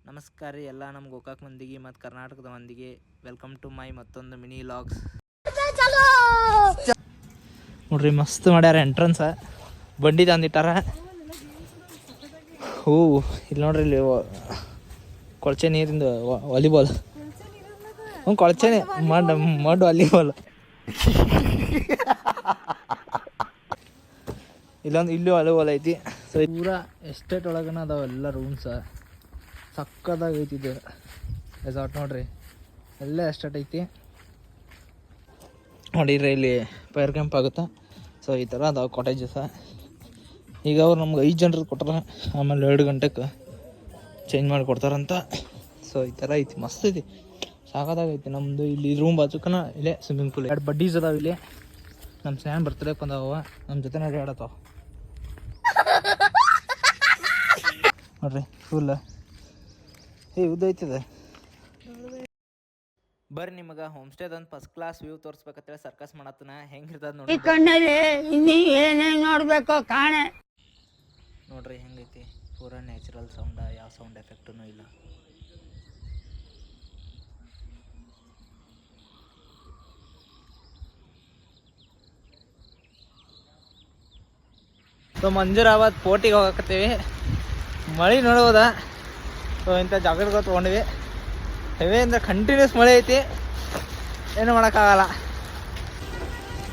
ನಮಸ್ಕಾರ ರೀ ಎಲ್ಲ ನಮ್ಮ ಗೋಕಾಕ್ ಮಂದಿಗೆ ಮತ್ತು ಕರ್ನಾಟಕದ ಮಂದಿಗೆ. ವೆಲ್ಕಮ್ ಟು ಮೈ ಮತ್ತೊಂದು ಮಿನಿ ಲಾಗ್ಸ್. ನೋಡ್ರಿ ಮಸ್ತ್ ಮಾಡ್ಯಾರ ಎಂಟ್ರೆನ್ಸ, ಬಂಡಿ ತಂದಿಟ್ಟಾರ. ಹೂ ಇಲ್ಲಿ ನೋಡ್ರಿ, ಇಲ್ಲಿ ಕೊಳಚೆ ನೀರಿಂದು ವಾಲಿಬಾಲ್. ಕೊಳಚೆನೆ ಮಡ್ ವಾಲಿಬಾಲ್. ಇಲ್ಲೂ ವಾಲಿಬಾಲ್ ಐತಿ. ಸೊ ಪೂರಾ ಎಸ್ಟೇಟ್ ಒಳಗನ ಅದಾವೆಲ್ಲ ರೂಮ್ಸ. ಸಕ್ಕದಾಗಿ ಐತಿ ಇದು ರೆಸಾರ್ಟ್. ನೋಡ್ರಿ ಎಲ್ಲ ಎಸ್ಟೇಟ್ ಐತಿ. ನೋಡಿರಿ ಇಲ್ಲಿ ಫೈರ್ ಕ್ಯಾಂಪ್ ಆಗುತ್ತೆ. ಸೊ ಈ ಥರ ಅದಾವೆ ಕಾಟೇಜಸ. ಈಗ ಅವ್ರು ನಮ್ಗೆ 5 ಜನರದ್ದು ಕೊಟ್ಟಾರ, ಆಮೇಲೆ 2 ಗಂಟೆಗೆ ಚೇಂಜ್ ಮಾಡಿ ಕೊಡ್ತಾರಂತ. ಸೊ ಈ ಥರ ಐತಿ, ಮಸ್ತ್ ಐತಿ, ಸಾಕಾಗೈತಿ. ನಮ್ಮದು ಇಲ್ಲಿ ರೂಮ್ ಬಾಜುಕನ ಇಲ್ಲೇ ಸ್ವಿಮ್ಮಿಂಗ್ ಪೂಲ್. 2 ಬಡ್ಡೀಸ್ ಅದಾವೆ ಇಲ್ಲಿ. ನಮ್ಮ ಸ್ನ್ಯಾನ್ ಬರ್ತಡೇ ಬಂದವ, ನಮ್ಮ ಜೊತೆ ನಡಿ ಆಡತ್ತಾವ ನೋಡ್ರಿ. ಫುಲ್ ಉದ್ದೈತಿದೆ. ಬರ್ರಿ ನಿಮಗೆ ಹೋಮ್ ಸ್ಟೇದಂತ ಫಸ್ಟ್ ಕ್ಲಾಸ್ ವ್ಯೂ ತೋರಿಸ್ಬೇಕಂತೇಳಿ ಸರ್ಕಸ್ ಮಾಡತ್ತನ. ಹೆಂಗಿರ್ತದ ನೋಡಿ, ನೋಡ್ಬೇಕು ಕಾಣೆ. ನೋಡ್ರಿ ಹೆಂಗೈತಿ. ಪೂರಾ ನ್ಯಾಚುರಲ್ ಸೌಂಡ, ಯಾವ ಸೌಂಡ್ ಎಫೆಕ್ಟೂ ಇಲ್ಲ. ಸೊ ಮಂಜೂರಾಬಾದ್ ಪೋಟಿಗೆ ಹೋಗಕತ್ತೀವಿ. ಮಳೆ ನೋಡ್ಬೋದ. ಸೊ ಇಂಥ ಜಾಗಕ್ಕೆ ತೊಗೊಂಡ್ವಿ. ಹೆವಿ ಅಂದ್ರೆ ಕಂಟಿನ್ಯೂಸ್ ಮಳೆ ಐತಿ, ಏನು ಮಾಡೋಕ್ಕಾಗಲ್ಲ.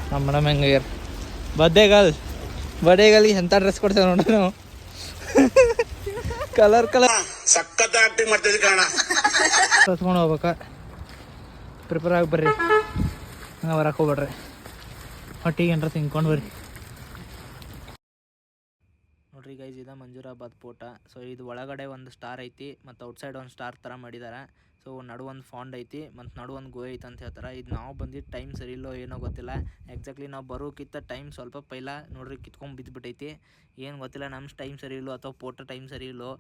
ನಮ್ಮ ಮೇಡಮ್ ಹೆಂಗಾಗ್ಯಾರ. ಬರ್ಡೇಗಲ್ಲಿ ಎಂಥ ಡ್ರೆಸ್ ಕೊಡ್ತೇವೆ ನೋಡ್ರಿ ನಾವು. ಕಲರ್ ಸಖತ್ ಆಕ್ಟಿಂಗ್ ಮಾಡ್ತಿದ್ವಿ ಕಾರಣ. ಕಸ್ಕೊಂಡು ಹೋಗ್ಬೇಕ. ಪ್ರಿಪೇರ್ ಆಗಿ ಬರ್ರಿ, ಹಂಗೆ ಬರಕ್ಕೆ ಹೋಗ್ಬೇಡ್ರಿ. ಹೊಟ್ಟಿಗೆ ಏನಾರ ತಿನ್ಕೊಂಡು ಬರ್ರಿ. ನೋಡ್ರಿ ಗೈಸ್, ಇದು ಮಂಜೂರಾಬಾದ್ ಪೋಟ. ಸೊ ಇದು ಒಳಗಡೆ ಒಂದು ಸ್ಟಾರ್ ಐತಿ ಮತ್ತು ಔಟ್ಸೈಡ್ ಒಂದು ಸ್ಟಾರ್ ಥರ ಮಾಡಿದ್ದಾರೆ. ಸೊ ನಡು ಒಂದು ಫಾಂಡ್ ಐತಿ ಮತ್ತು ನಡು ಒಂದು ಗೋಯ್ ಐತೆ ಅಂತ ಹೇಳ್ತಾರೆ. ಇದು ನಾವು ಬಂದಿದ್ದು ಟೈಮ್ ಸರಿ ಇಲ್ಲೋ ಏನೋ ಗೊತ್ತಿಲ್ಲ. ಎಕ್ಸಾಕ್ಟ್ಲಿ ನಾವು ಬರೋಕ್ಕಿಂತ ಟೈಮ್ ಸ್ವಲ್ಪ ಪೈಲ ನೋಡ್ರಿ ಕಿತ್ಕೊಂಡು ಬಿದ್ದುಬಿಟ್ಟೈತಿ. ಏನು ಗೊತ್ತಿಲ್ಲ, ನಮ್ಮ ಟೈಮ್ ಸರಿ ಇಲ್ಲೋ ಅಥವಾ ಪೋಟ ಟೈಮ್ ಸರಿ ಇಲ್ಲೋ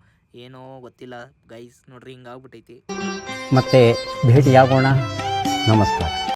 ಏನೋ ಗೊತ್ತಿಲ್ಲ ಗೈಸ್. ನೋಡ್ರಿ ಹಿಂಗಾಗ್ಬಿಟ್ಟೈತಿ. ಮತ್ತೆ ಭೇಟಿಯಾಗೋಣ. ನಮಸ್ಕಾರ.